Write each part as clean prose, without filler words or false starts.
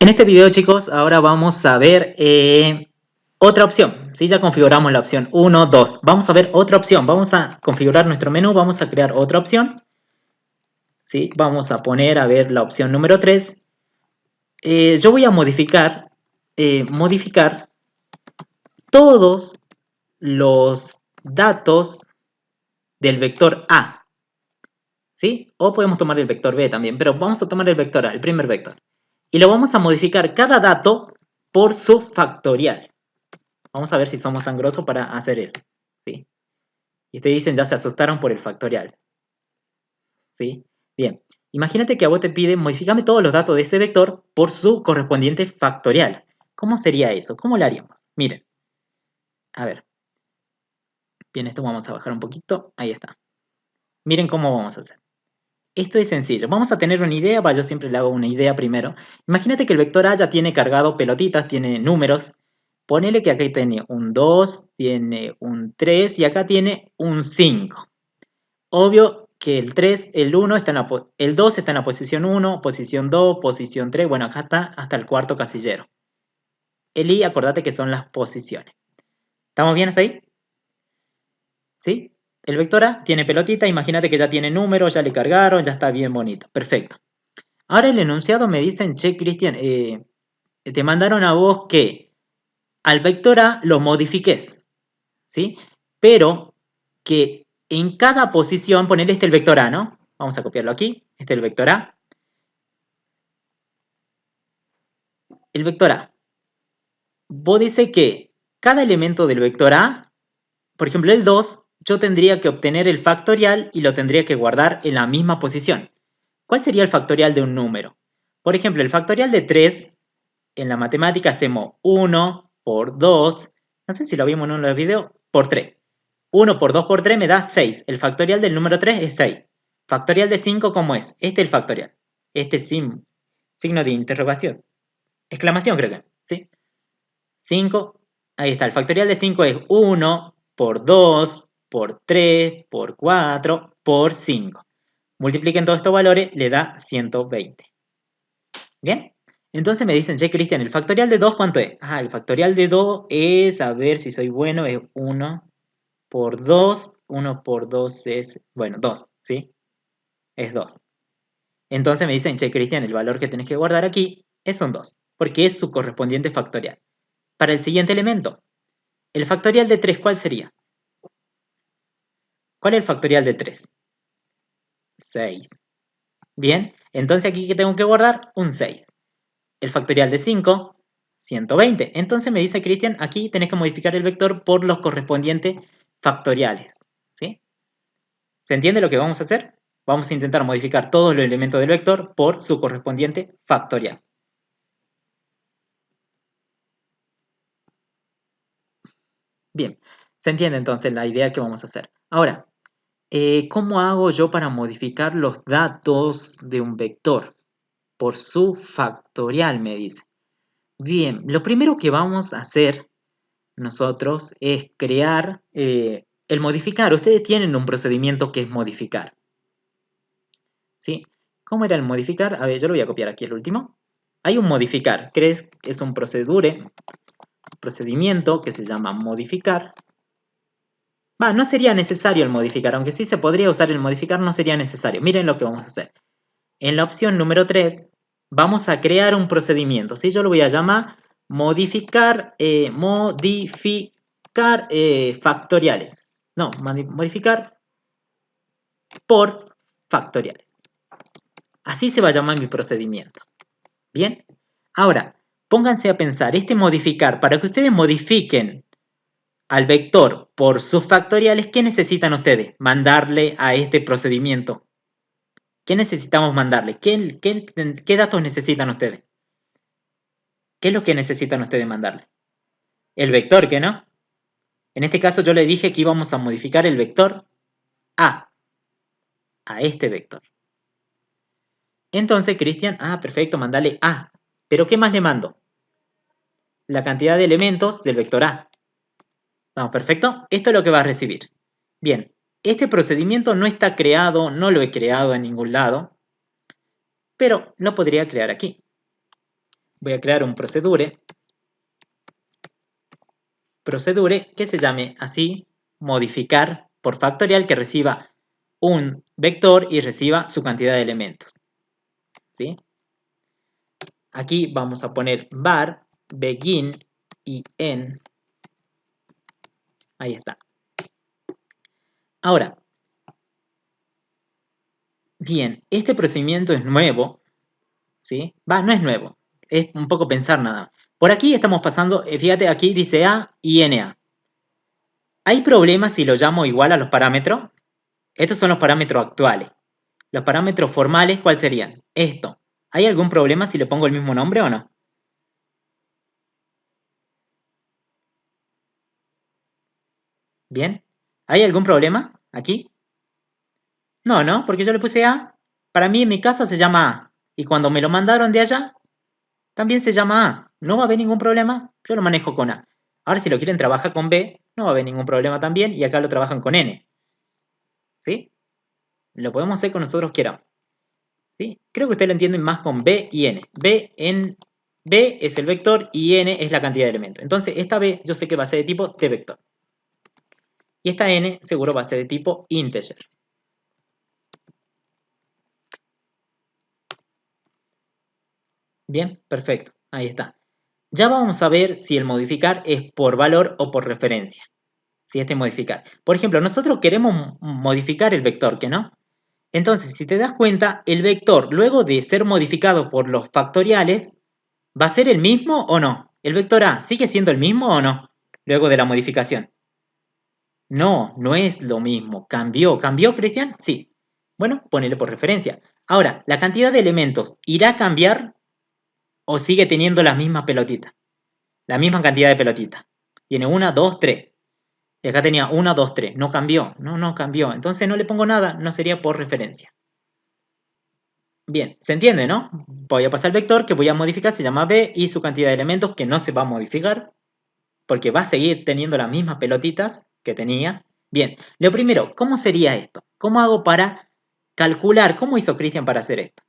En este video, chicos, ahora vamos a ver otra opción. ¿Sí? Ya configuramos la opción 1, 2. Vamos a ver otra opción. Vamos a configurar nuestro menú, vamos a crear otra opción. ¿Sí? Vamos a poner a ver la opción número 3. Yo voy a modificar todos los datos del vector A. ¿Sí? O podemos tomar el vector B también, pero vamos a tomar el vector A, el primer vector. Y lo vamos a modificar cada dato por su factorial. Vamos a ver si somos tan grosos para hacer eso. ¿Sí? Y ustedes dicen, ya se asustaron por el factorial. ¿Sí? Bien. Imagínate que a vos te piden, modifícame todos los datos de ese vector por su correspondiente factorial. ¿Cómo sería eso? ¿Cómo lo haríamos? Miren. A ver. Bien, esto vamos a bajar un poquito. Ahí está. Miren cómo vamos a hacer. Esto es sencillo. Vamos a tener una idea. Yo siempre le hago una idea primero. Imagínate que el vector A ya tiene cargado pelotitas, tiene números. Ponele que aquí tiene un 2, tiene un 3 y acá tiene un 5. Obvio que el 3, el 1 está en el 2 está en la posición 1, posición 2, posición 3. Bueno, acá está hasta el cuarto casillero. El I, acordate que son las posiciones. ¿Estamos bien hasta ahí? ¿Sí? El vector A tiene pelotita, imagínate que ya tiene números, ya le cargaron, ya está bien bonito. Perfecto. Ahora el enunciado me dicen, che, Cristian, te mandaron a vos que al vector A lo modifiques, ¿sí? Pero que en cada posición, ponerle el vector A, ¿no? Vamos a copiarlo aquí, este es el vector A. El vector A. Vos dice que cada elemento del vector A, por ejemplo el 2, yo tendría que obtener el factorial y lo tendría que guardar en la misma posición. ¿Cuál sería el factorial de un número? Por ejemplo, el factorial de 3, en la matemática hacemos 1 por 2, no sé si lo vimos en uno de los videos, por 3. 1 por 2 por 3 me da 6. El factorial del número 3 es 6. Factorial de 5, ¿cómo es? Este es el factorial. Este es signo de interrogación. Exclamación, creo que. ¿Sí? 5. Ahí está. El factorial de 5 es 1 por 2 por 3 por 4 por 5. Multipliquen todos estos valores, le da 120. ¿Bien? Entonces me dicen, che, Cristian, ¿el factorial de 2 cuánto es? Ah, el factorial de 2 es, a ver si soy bueno, es 1 por 2. 1 por 2 es, bueno, 2, ¿sí? Es 2. Entonces me dicen, che, Cristian, el valor que tenés que guardar aquí es un 2, porque es su correspondiente factorial. Para el siguiente elemento, el factorial de 3, ¿cuál sería? ¿Cuál es el factorial de 3? 6. Bien, entonces aquí, ¿qué tengo que guardar? Un 6. El factorial de 5, 120. Entonces me dice Cristian, aquí tenés que modificar el vector por los correspondientes factoriales. ¿Sí? ¿Se entiende lo que vamos a hacer? Vamos a intentar modificar todos los elementos del vector por su correspondiente factorial. Bien, se entiende entonces la idea que vamos a hacer. Ahora, ¿cómo hago yo para modificar los datos de un vector? Por su factorial, me dice. Bien, lo primero que vamos a hacer nosotros es crear el modificar. Ustedes tienen un procedimiento que es modificar. ¿Sí? ¿Cómo era el modificar? A ver, yo lo voy a copiar aquí el último. Hay un modificar, que es un procedimiento que se llama modificar. No sería necesario el modificar, aunque sí se podría usar el modificar, no sería necesario. Miren lo que vamos a hacer. En la opción número 3 vamos a crear un procedimiento, ¿sí? Yo lo voy a llamar modificar factoriales. No, modificar por factoriales. Así se va a llamar mi procedimiento. ¿Bien? Ahora, pónganse a pensar, este modificar, para que ustedes modifiquen al vector por sus factoriales, ¿qué necesitan ustedes? Mandarle a este procedimiento. ¿Qué necesitamos mandarle? ¿Qué datos necesitan ustedes? ¿Qué es lo que necesitan ustedes mandarle? El vector, ¿qué no? En este caso yo le dije que íbamos a modificar el vector A este vector. Entonces, Cristian, perfecto, mandale A. ¿Pero qué más le mando? La cantidad de elementos del vector A. Vamos, perfecto. Esto es lo que va a recibir. Bien, este procedimiento no está creado, no lo he creado en ningún lado, pero lo podría crear aquí. voy a crear un procedure que se llame así, modificar por factorial, que reciba un vector y reciba su cantidad de elementos. ¿Sí? Aquí vamos a poner var begin y end. Ahí está. Ahora, bien, este procedimiento es nuevo, ¿sí? No es nuevo, es un poco pensar nada más. Por aquí estamos pasando, fíjate, aquí dice A y NA. ¿Hay problemas si lo llamo igual a los parámetros? Estos son los parámetros actuales. Los parámetros formales, ¿cuáles serían? Esto. ¿Hay algún problema si le pongo el mismo nombre o no? ¿Bien? ¿Hay algún problema aquí? No, ¿no? Porque yo le puse A. Para mí en mi casa se llama A. Y cuando me lo mandaron de allá, también se llama A. No va a haber ningún problema. Yo lo manejo con A. Ahora si lo quieren trabajar con B, no va a haber ningún problema también. Y acá lo trabajan con N. ¿Sí? Lo podemos hacer con nosotros quieramos. ¿Sí? Creo que ustedes lo entienden más con B y N. B es el vector y N es la cantidad de elementos. Entonces esta B yo sé que va a ser de tipo de vector. Y esta N seguro va a ser de tipo integer. Bien, perfecto. Ahí está. Ya vamos a ver si el modificar es por valor o por referencia. Si este modificar. Por ejemplo, nosotros queremos modificar el vector, ¿que no? Entonces, si te das cuenta, el vector, luego de ser modificado por los factoriales, ¿va a ser el mismo o no? ¿El vector A sigue siendo el mismo o no? Luego de la modificación. No, no es lo mismo. ¿Cambió? ¿Cambió, Cristian? Sí. Bueno, ponele por referencia. Ahora, ¿la cantidad de elementos irá a cambiar o sigue teniendo la misma pelotita? La misma cantidad de pelotitas. Tiene 1, 2, 3. Y acá tenía 1, 2, 3. No cambió. No cambió. Entonces no le pongo nada. No sería por referencia. Bien, se entiende, ¿no? Voy a pasar el vector que voy a modificar. Se llama B y su cantidad de elementos que no se va a modificar. Porque va a seguir teniendo las mismas pelotitas que tenía. Bien, lo primero, ¿cómo sería esto? ¿Cómo hago para calcular? ¿Cómo hizo Cristian para hacer esto?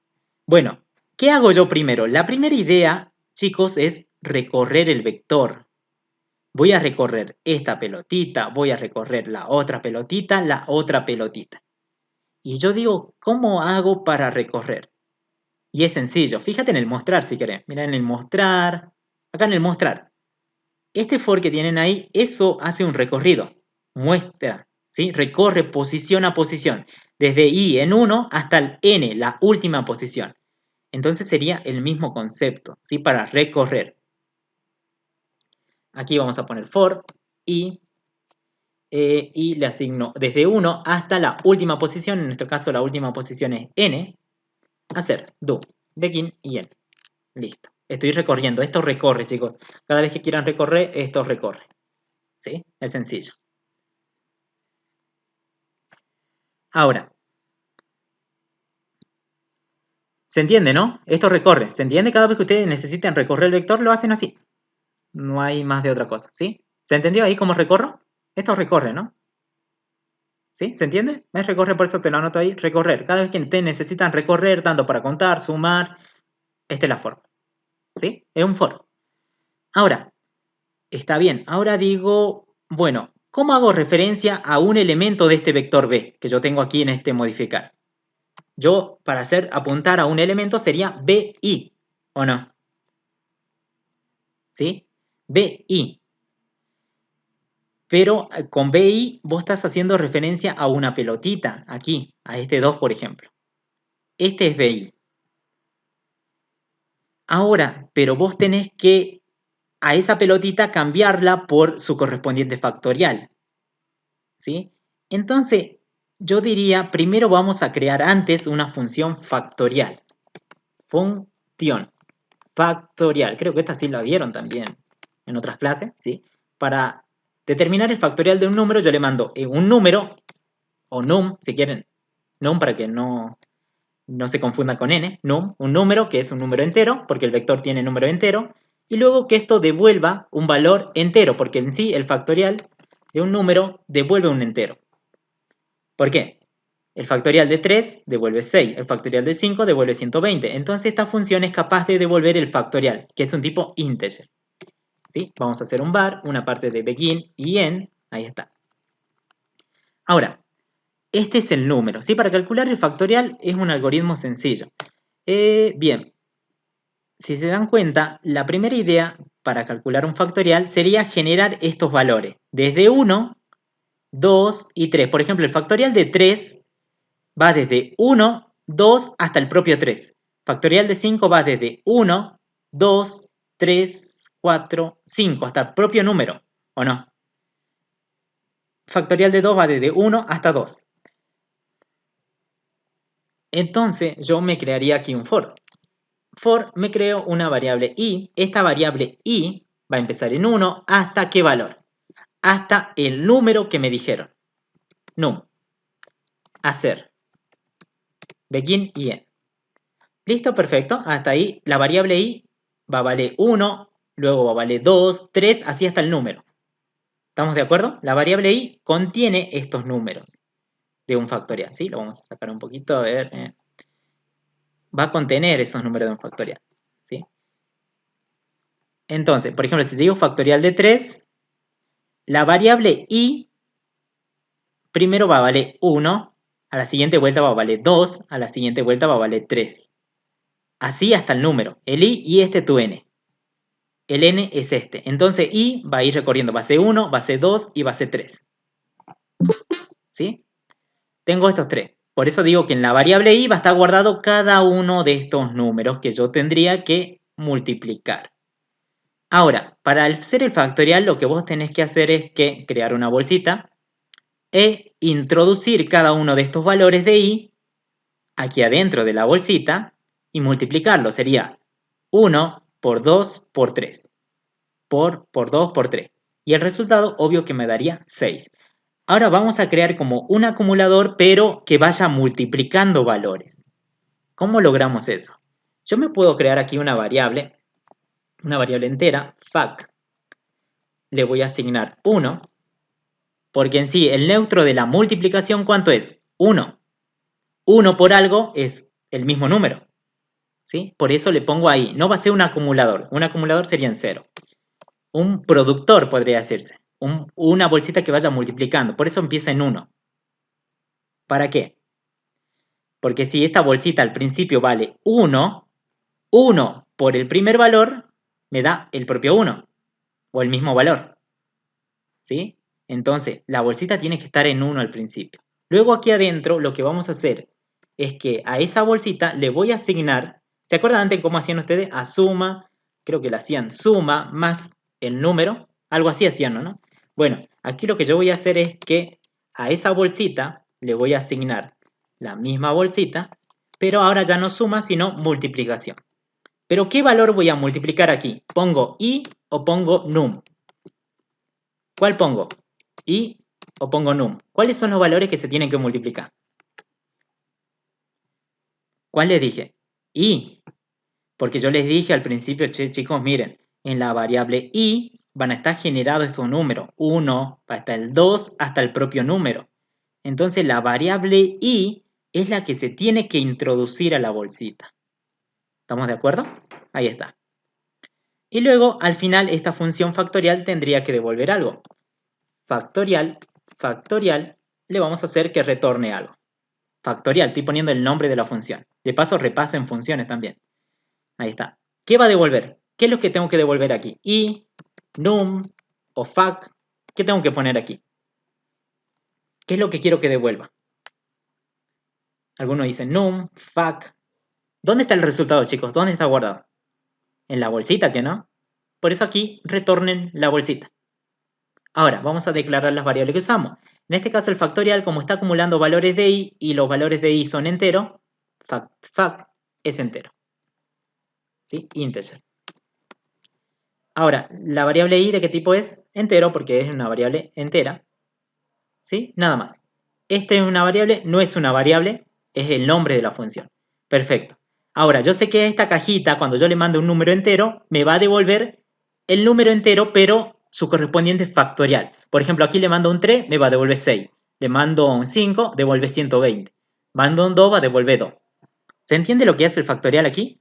Bueno, ¿qué hago yo primero? La primera idea, chicos, es recorrer el vector. Voy a recorrer esta pelotita, voy a recorrer la otra pelotita, la otra pelotita. Y yo digo, ¿cómo hago para recorrer? Y es sencillo, fíjate en el mostrar si querés. Mira en el mostrar, acá en el mostrar. Este for que tienen ahí, eso hace un recorrido. Muestra, ¿sí? Recorre posición a posición. Desde I en 1 hasta el N, la última posición. Entonces sería el mismo concepto, ¿sí? Para recorrer. Aquí vamos a poner for y le asigno desde 1 hasta la última posición, en nuestro caso la última posición es N, hacer do, begin y end. Listo. Estoy recorriendo. Esto recorre, chicos. Cada vez que quieran recorrer, esto recorre. ¿Sí? Es sencillo. Ahora, ¿se entiende, no? Esto recorre. ¿Se entiende? Cada vez que ustedes necesiten recorrer el vector, lo hacen así. No hay más de otra cosa, ¿sí? ¿Se entendió ahí cómo recorro? Esto recorre, ¿no? ¿Sí? ¿Se entiende? ¿Ves? Recorre, por eso te lo anoto ahí. Recorrer. Cada vez que ustedes necesitan recorrer, tanto para contar, sumar, esta es la forma. ¿Sí? Es un for. Ahora, está bien. Ahora digo, bueno, ¿cómo hago referencia a un elemento de este vector B que yo tengo aquí en este modificar? Yo, para hacer apuntar a un elemento, sería BI, ¿o no? ¿Sí? BI. Pero con BI vos estás haciendo referencia a una pelotita, aquí, a este 2, por ejemplo. Este es BI. Ahora, pero vos tenés que a esa pelotita cambiarla por su correspondiente factorial. ¿Sí? Entonces, yo diría, primero vamos a crear antes una función factorial. Función factorial. Creo que esta sí la vieron también en otras clases, ¿sí? Para determinar el factorial de un número, yo le mando un número, o num, si quieren, num para que no se confunda con n, num, un número que es un número entero, porque el vector tiene número entero, y luego que esto devuelva un valor entero, porque en sí el factorial de un número devuelve un entero. ¿Por qué? El factorial de 3 devuelve 6, el factorial de 5 devuelve 120. Entonces esta función es capaz de devolver el factorial, que es un tipo integer. ¿Sí? Vamos a hacer un var, una parte de begin y end, ahí está. Ahora, este es el número, ¿sí? Para calcular el factorial es un algoritmo sencillo. Bien, si se dan cuenta, la primera idea para calcular un factorial sería generar estos valores, desde 1, 2 y 3. Por ejemplo, el factorial de 3 va desde 1, 2 hasta el propio 3. Factorial de 5 va desde 1, 2, 3, 4, 5, hasta el propio número, ¿o no? Factorial de 2 va desde 1 hasta 2. Entonces yo me crearía aquí un for. For me creo una variable i. Esta variable i va a empezar en 1 hasta ¿qué valor? Hasta el número que me dijeron. Num. Hacer. Begin y end. Listo, perfecto. Hasta ahí la variable i va a valer 1, luego va a valer 2, 3, así hasta el número. ¿Estamos de acuerdo? La variable i contiene estos números de un factorial. ¿Sí? Lo vamos a sacar un poquito, a ver. Va a contener esos números de un factorial. ¿Sí? Entonces, por ejemplo, si te digo factorial de 3, la variable i primero va a valer 1, a la siguiente vuelta va a valer 2, a la siguiente vuelta va a valer 3. Así hasta el número. El i y este tu n. El n es este. Entonces i va a ir recorriendo base 1, base 2 y base 3. ¿Sí? Tengo estos tres. Por eso digo que en la variable i va a estar guardado cada uno de estos números que yo tendría que multiplicar. Ahora, para hacer el factorial lo que vos tenés que hacer es que crear una bolsita e introducir cada uno de estos valores de i aquí adentro de la bolsita y multiplicarlo. Sería 1 por 2 por 3. Por 2 por 3. Y el resultado, obvio que me daría 6. Ahora vamos a crear como un acumulador, pero que vaya multiplicando valores. ¿Cómo logramos eso? Yo me puedo crear aquí una variable entera, fac. Le voy a asignar 1, porque en sí el neutro de la multiplicación, ¿cuánto es? 1. 1 por algo es el mismo número. ¿Sí? Por eso le pongo ahí. No va a ser un acumulador. Un acumulador sería en 0. Un productor podría decirse. Una bolsita que vaya multiplicando. Por eso empieza en 1. ¿Para qué? Porque si esta bolsita al principio vale 1, 1 por el primer valor me da el propio 1. O el mismo valor. ¿Sí? Entonces, la bolsita tiene que estar en 1 al principio. Luego aquí adentro lo que vamos a hacer es que a esa bolsita le voy a asignar, ¿se acuerdan antes cómo hacían ustedes? A suma, creo que la hacían suma más el número, algo así hacían, ¿no? Bueno, aquí lo que yo voy a hacer es que a esa bolsita le voy a asignar la misma bolsita, pero ahora ya no suma, sino multiplicación. ¿Pero qué valor voy a multiplicar aquí? ¿Pongo i o pongo num? ¿Cuál pongo? ¿I o pongo num? ¿Cuáles son los valores que se tienen que multiplicar? ¿Cuál les dije? I. Porque yo les dije al principio, che, chicos, miren, en la variable i van a estar generados estos números. 1 hasta el 2 hasta el propio número. Entonces la variable i es la que se tiene que introducir a la bolsita. ¿Estamos de acuerdo? Ahí está. Y luego, al final, esta función factorial tendría que devolver algo. Factorial, le vamos a hacer que retorne algo. Factorial, estoy poniendo el nombre de la función. De paso, repasen funciones también. Ahí está. ¿Qué va a devolver? ¿Qué es lo que tengo que devolver aquí? I, num o fac. ¿Qué tengo que poner aquí? ¿Qué es lo que quiero que devuelva? Algunos dicen num, fac. ¿Dónde está el resultado, chicos? ¿Dónde está guardado? En la bolsita, ¿que no? Por eso aquí retornen la bolsita. Ahora, vamos a declarar las variables que usamos. En este caso, el factorial, como está acumulando valores de i y los valores de i son enteros, fac es entero. ¿Sí? Integer. Ahora, la variable i, ¿de qué tipo es? Entero, porque es una variable entera. ¿Sí? Nada más. Esta es una variable, no es una variable, es el nombre de la función. Perfecto. Ahora, yo sé que esta cajita, cuando yo le mando un número entero, me va a devolver el número entero, pero su correspondiente factorial. Por ejemplo, aquí le mando un 3, me va a devolver 6. Le mando un 5, devuelve 120. Mando un 2, va a devolver 2. ¿Se entiende lo que hace el factorial aquí?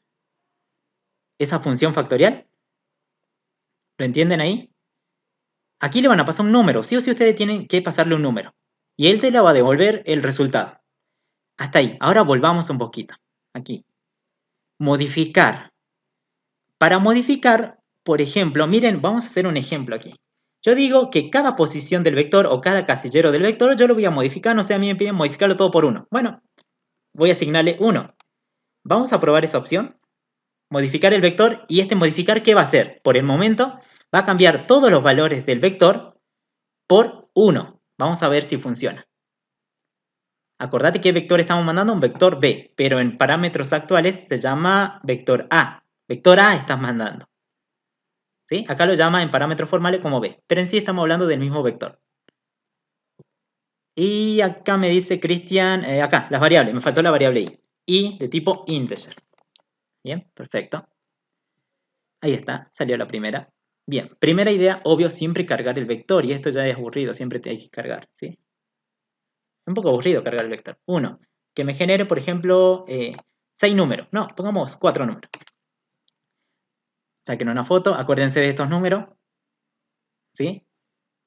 Esa función factorial. ¿Lo entienden ahí? Aquí le van a pasar un número. Sí o sí ustedes tienen que pasarle un número. Y él te le va a devolver el resultado. Hasta ahí. Ahora volvamos un poquito. Aquí. Modificar. Para modificar, por ejemplo, miren, vamos a hacer un ejemplo aquí. Yo digo que cada posición del vector o cada casillero del vector yo lo voy a modificar. No sé, a mí me piden modificarlo todo por 1. Bueno, voy a asignarle 1. Vamos a probar esa opción. Modificar el vector. Y este modificar, ¿qué va a hacer? Por el momento, va a cambiar todos los valores del vector por 1. Vamos a ver si funciona. Acordate qué vector estamos mandando, un vector B, pero en parámetros actuales se llama vector A. Vector A estás mandando. ¿Sí? Acá lo llama en parámetros formales como B, pero en sí estamos hablando del mismo vector. Y acá me dice Cristian, acá, las variables, me faltó la variable i de tipo integer. Bien, perfecto. Ahí está, salió la primera. Bien, primera idea, obvio, siempre cargar el vector, y esto ya es aburrido, siempre te hay que cargar, ¿sí? Es un poco aburrido cargar el vector. 1, que me genere, por ejemplo, 6 números. No, pongamos 4 números. Saquen una foto, acuérdense de estos números, ¿sí?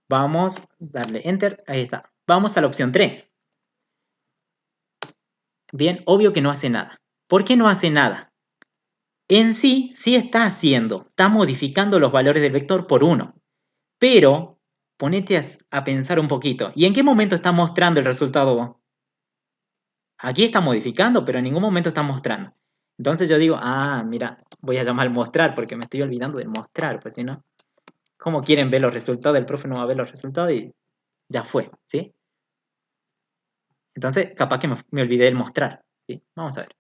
Vamos a darle Enter, ahí está. Vamos a la opción 3. Bien, obvio que no hace nada. ¿Por qué no hace nada? En sí, sí está haciendo, está modificando los valores del vector por 1. Pero, ponete a pensar un poquito. ¿Y en qué momento está mostrando el resultado vos? Aquí está modificando, pero en ningún momento está mostrando. Entonces yo digo, mira, voy a llamar mostrar porque me estoy olvidando del mostrar, pues si no, ¿cómo quieren ver los resultados? El profe no va a ver los resultados y ya fue, ¿sí? Entonces, capaz que me olvidé del mostrar, ¿sí? Vamos a ver.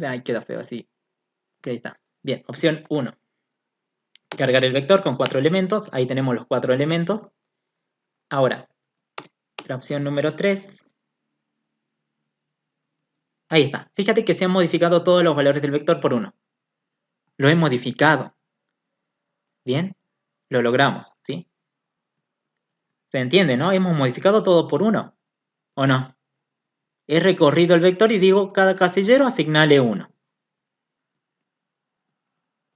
Ahí queda feo así. Ok, ahí está. Bien, opción 1. Cargar el vector con 4 elementos. Ahí tenemos los 4 elementos. Ahora, la opción número 3. Ahí está. Fíjate que se han modificado todos los valores del vector por 1. Lo he modificado. Bien, lo logramos, ¿sí? ¿Se entiende, no? Hemos modificado todo por 1, ¿o no? He recorrido el vector y digo, cada casillero asignale 1.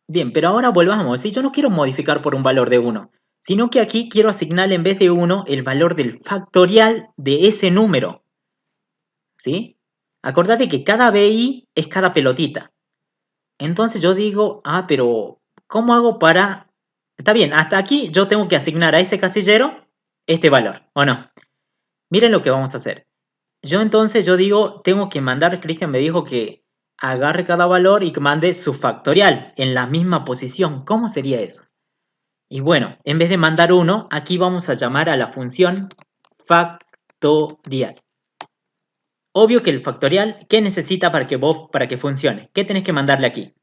Bien, pero ahora volvamos. ¿Sí? Yo no quiero modificar por un valor de 1, sino que aquí quiero asignarle en vez de 1 el valor del factorial de ese número. ¿Sí? Acordate que cada BI es cada pelotita. Entonces yo digo, pero ¿cómo hago para...? Está bien, hasta aquí yo tengo que asignar a ese casillero este valor, ¿o no? Miren lo que vamos a hacer. Yo digo, tengo que mandar, Cristian me dijo que agarre cada valor y que mande su factorial en la misma posición. ¿Cómo sería eso? Y bueno, en vez de mandar 1, aquí vamos a llamar a la función factorial. Obvio que el factorial, ¿qué necesita para que funcione? ¿Qué tenés que mandarle aquí?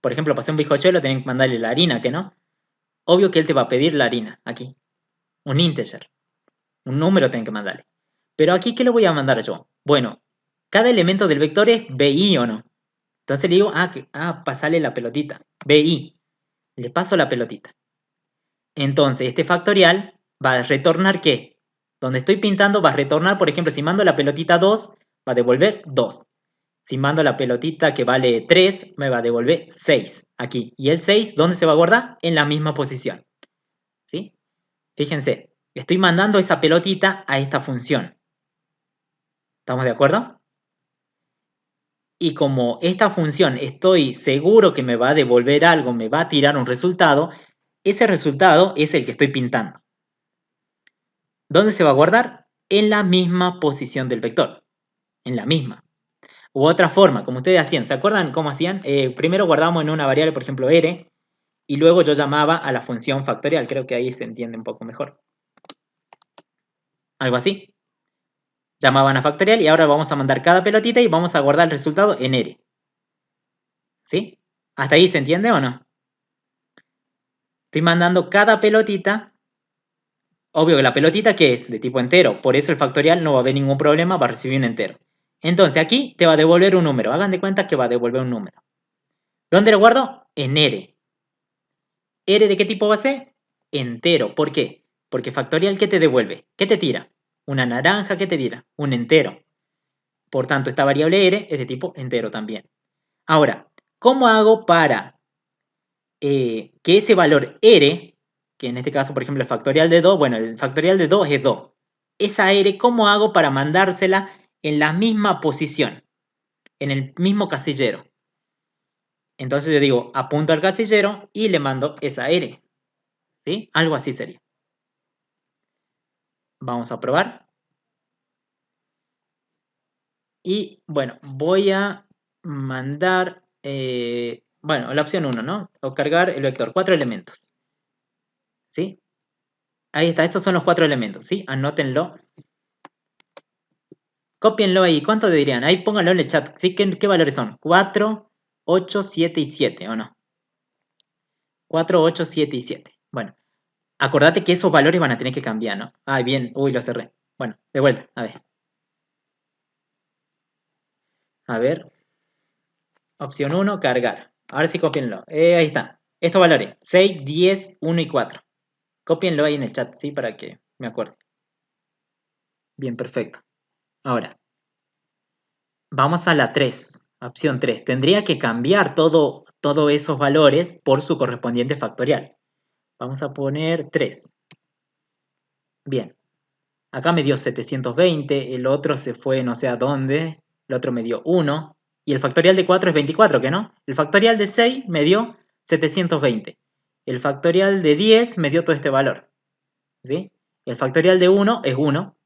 Por ejemplo, para hacer un bizcochuelo tenés que mandarle la harina, ¿que no? Obvio que él te va a pedir la harina, aquí. Un integer. Un número tenés que mandarle. Pero aquí, ¿qué le voy a mandar yo? Bueno, cada elemento del vector es BI o no. Entonces le digo, pasale la pelotita. BI. Le paso la pelotita. Entonces, este factorial va a retornar ¿qué? Donde estoy pintando va a retornar, por ejemplo, si mando la pelotita 2, va a devolver 2. Si mando la pelotita que vale 3, me va a devolver 6 aquí. Y el 6, ¿dónde se va a guardar? En la misma posición. ¿Sí? Fíjense, estoy mandando esa pelotita a esta función. ¿Estamos de acuerdo? Y como esta función estoy seguro que me va a devolver algo, me va a tirar un resultado, ese resultado es el que estoy pintando. ¿Dónde se va a guardar? En la misma posición del vector. En la misma. U otra forma, como ustedes hacían. ¿Se acuerdan cómo hacían? Primero guardábamos en una variable, por ejemplo, r, y luego yo llamaba a la función factorial. Creo que ahí se entiende un poco mejor. Algo así. Llamaban a factorial y ahora vamos a mandar cada pelotita y vamos a guardar el resultado en r. ¿Sí? ¿Hasta ahí se entiende o no? Estoy mandando cada pelotita. Obvio que la pelotita, ¿qué es? De tipo entero. Por eso el factorial no va a haber ningún problema, va a recibir un entero. Entonces aquí te va a devolver un número. Hagan de cuenta que va a devolver un número. ¿Dónde lo guardo? En R. ¿R de qué tipo va a ser? Entero. ¿Por qué? Porque factorial, ¿qué te devuelve? ¿Qué te tira? Una naranja, ¿qué te dirá? Un entero. Por tanto, esta variable R es de tipo entero también. Ahora, ¿cómo hago para que ese valor R, que en este caso, por ejemplo, el factorial de 2, bueno, el factorial de 2 es 2. Esa R, ¿cómo hago para mandársela en la misma posición? En el mismo casillero. Entonces yo digo, apunto al casillero y le mando esa R. ¿Sí? Algo así sería. Vamos a probar. Y bueno, voy a mandar, bueno, la opción 1, ¿no? O cargar el vector, 4 elementos. ¿Sí? Ahí está, estos son los 4 elementos, ¿sí? Anótenlo. Cópienlo ahí. ¿Cuánto dirían? Ahí pónganlo en el chat. ¿Sí? ¿Qué valores son? 4, 8, 7 y 7, ¿o no? 4, 8, 7 y 7. Bueno, acordate que esos valores van a tener que cambiar, ¿no? Ah, bien. Uy, lo cerré. Bueno, de vuelta. A ver. A ver. Opción 1, cargar. Ahora sí, cópienlo. Ahí está. Estos valores. 6, 10, 1 y 4. Cópienlo ahí en el chat, ¿sí? Para que me acuerde. Bien, perfecto. Ahora, vamos a la 3. Opción 3. Tendría que cambiar todos esos valores por su correspondiente factorial. Vamos a poner 3. Bien. Acá me dio 720, el otro se fue no sé a dónde, el otro me dio 1, y el factorial de 4 es 24, ¿qué no? El factorial de 6 me dio 720. El factorial de 10 me dio todo este valor, ¿sí? El factorial de 1 es 1.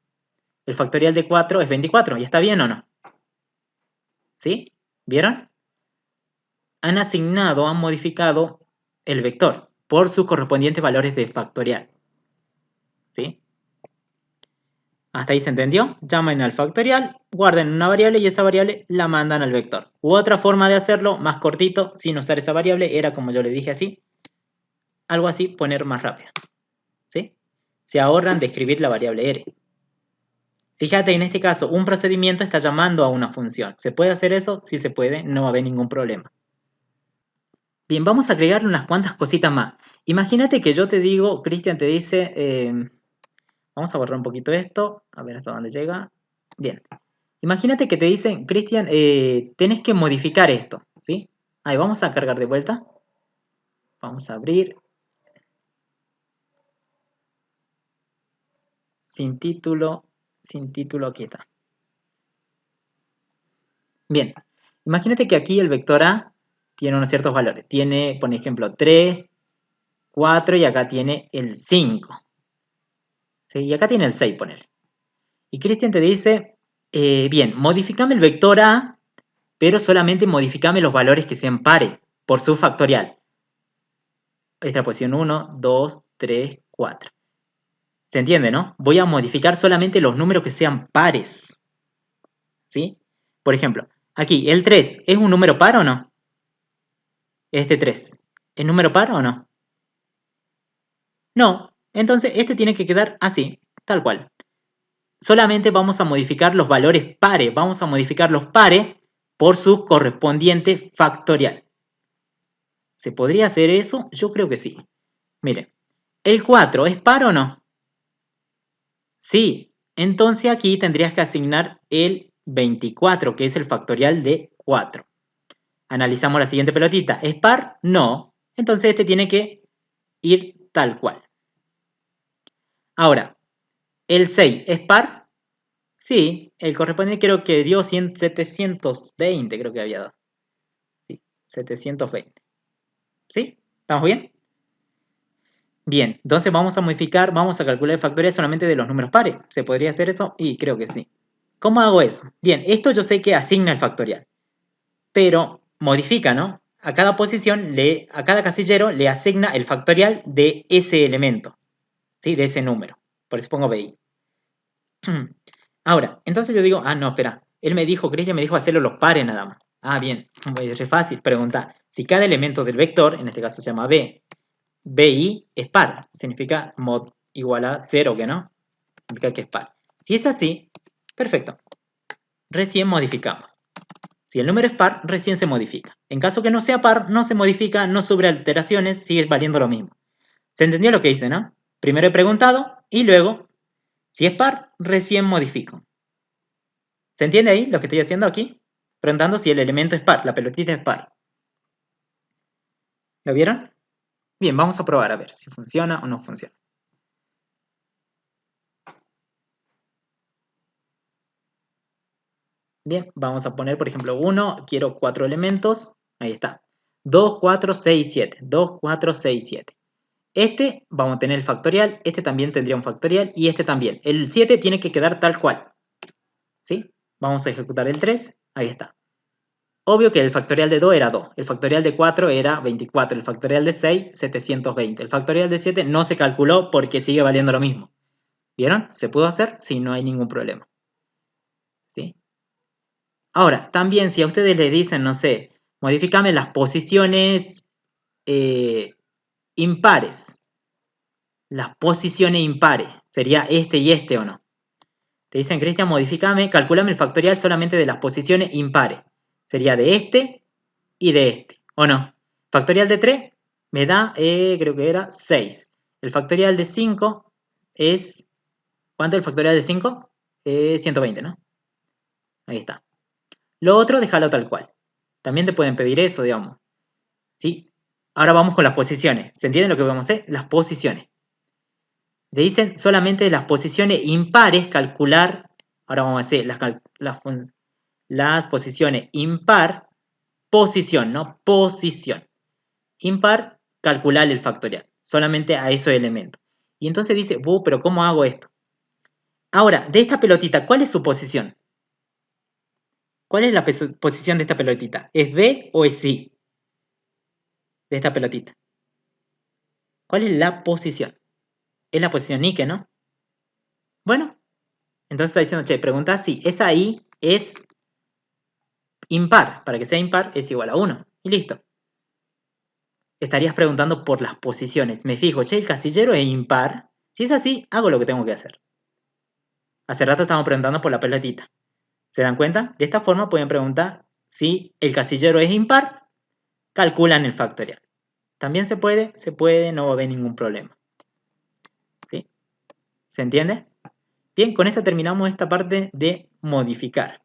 El factorial de 4 es 24. ¿Y está bien o no? ¿Sí? ¿Vieron? Han asignado, han modificado el vector por sus correspondientes valores de factorial, ¿sí? ¿Hasta ahí se entendió? Llaman al factorial, guarden una variable y esa variable la mandan al vector. U otra forma de hacerlo, más cortito, sin usar esa variable, era como yo le dije así. Algo así, poner más rápido. ¿Sí? Se ahorran de escribir la variable R. Fíjate, en este caso, un procedimiento está llamando a una función. ¿Se puede hacer eso? Sí se puede, no va a haber ningún problema. Bien, vamos a agregarle unas cuantas cositas más. Imagínate que yo te digo, Cristian te dice, vamos a borrar un poquito esto, a ver hasta dónde llega. Bien. Imagínate que te dicen, Cristian, tenés que modificar esto, ¿sí? Ahí, vamos a cargar de vuelta. Vamos a abrir. Sin título, aquí está. Bien, imagínate que aquí el vector A tiene unos ciertos valores. Tiene, por ejemplo, 3, 4 y acá tiene el 5. ¿Sí? Y acá tiene el 6, poner. Y Cristian te dice, bien, modificame el vector A, pero solamente modificame los valores que sean pares por su factorial. Esta posición 1, 2, 3, 4. ¿Se entiende, no? Voy a modificar solamente los números que sean pares. ¿Sí? Por ejemplo, aquí, el 3, ¿es un número par o no? Este 3, ¿es número par o no? No. Entonces, este tiene que quedar así, tal cual. Solamente vamos a modificar los valores pares. Vamos a modificar los pares por su correspondiente factorial. ¿Se podría hacer eso? Yo creo que sí. Miren, ¿el 4 es par o no? Sí. Entonces aquí tendrías que asignar el 24, que es el factorial de 4. Analizamos la siguiente pelotita. ¿Es par? No. Entonces este tiene que ir tal cual. Ahora, ¿el 6 es par? Sí. El correspondiente creo que dio 720, creo que había dado. Sí, 720. ¿Sí? ¿Estamos bien? Bien, entonces vamos a modificar, vamos a calcular el factorial solamente de los números pares. ¿Se podría hacer eso? Y creo que sí. ¿Cómo hago eso? Bien, esto yo sé que asigna el factorial, pero modifica, ¿no? A cada posición, a cada casillero le asigna el factorial de ese elemento, ¿sí? De ese número. Por eso pongo BI. Ahora, entonces yo digo, no, espera. Él me dijo, Cristian me dijo hacerlo los pares nada más. Bien, es fácil preguntar. Si cada elemento del vector, en este caso se llama B, BI es par, significa mod igual a 0, ¿que no? Significa que es par. Si es así, perfecto. Recién modificamos. Si el número es par, recién se modifica. En caso que no sea par, no se modifica, no sufre alteraciones, sigue valiendo lo mismo. ¿Se entendió lo que hice, no? Primero he preguntado y luego Si es par, recién modifico. ¿Se entiende ahí lo que estoy haciendo aquí? Preguntando si el elemento es par, la pelotita es par. ¿Lo vieron? Bien, vamos a probar a ver si funciona o no funciona. Bien, vamos a poner, por ejemplo, 1, quiero 4 elementos. Ahí está. 2, 4, 6, 7. 2, 4, 6, 7. Este, vamos a tener el factorial. Este también tendría un factorial. Y este también. El 7 tiene que quedar tal cual. ¿Sí? Vamos a ejecutar el 3. Ahí está. Obvio que el factorial de 2 era 2. El factorial de 4 era 24. El factorial de 6, 720. El factorial de 7 no se calculó porque sigue valiendo lo mismo. ¿Vieron? ¿Se pudo hacer? Sí, no hay ningún problema. ¿Sí? Ahora, también si a ustedes les dicen, no sé, modifícame las posiciones impares. Las posiciones impares. ¿Sería este y este o no? Te dicen, Cristian, modifícame, calculame el factorial solamente de las posiciones impares. Sería de este y de este, ¿o no? Factorial de 3 me da, creo que era 6. El factorial de 5 es... ¿Cuánto es el factorial de 5? 120, ¿no? Ahí está. Lo otro, déjalo tal cual. También te pueden pedir eso, digamos. ¿Sí? Ahora vamos con las posiciones. ¿Se entiende lo que vamos a hacer? Las posiciones. Te dicen solamente las posiciones impares calcular. Ahora vamos a hacer las posiciones impar. Posición, ¿no? Posición. Impar, calcular el factorial. Solamente a esos elementos. Y entonces dice, pero ¿cómo hago esto? Ahora, de esta pelotita, ¿cuál es su posición? ¿Cuál es la posición de esta pelotita? ¿Es B o es C? De esta pelotita. ¿Cuál es la posición? Es la posición Nike, ¿no? Bueno, entonces está diciendo, che, pregunta si esa I es impar. Para que sea impar es igual a 1. Y listo. Estarías preguntando por las posiciones. Me fijo, che, el casillero es impar. Si es así, hago lo que tengo que hacer. Hace rato estamos preguntando por la pelotita. ¿Se dan cuenta? De esta forma pueden preguntar si el casillero es impar. Calculan el factorial. También se puede, no va a haber ningún problema. ¿Sí? ¿Se entiende? Bien, con esto terminamos esta parte de modificar.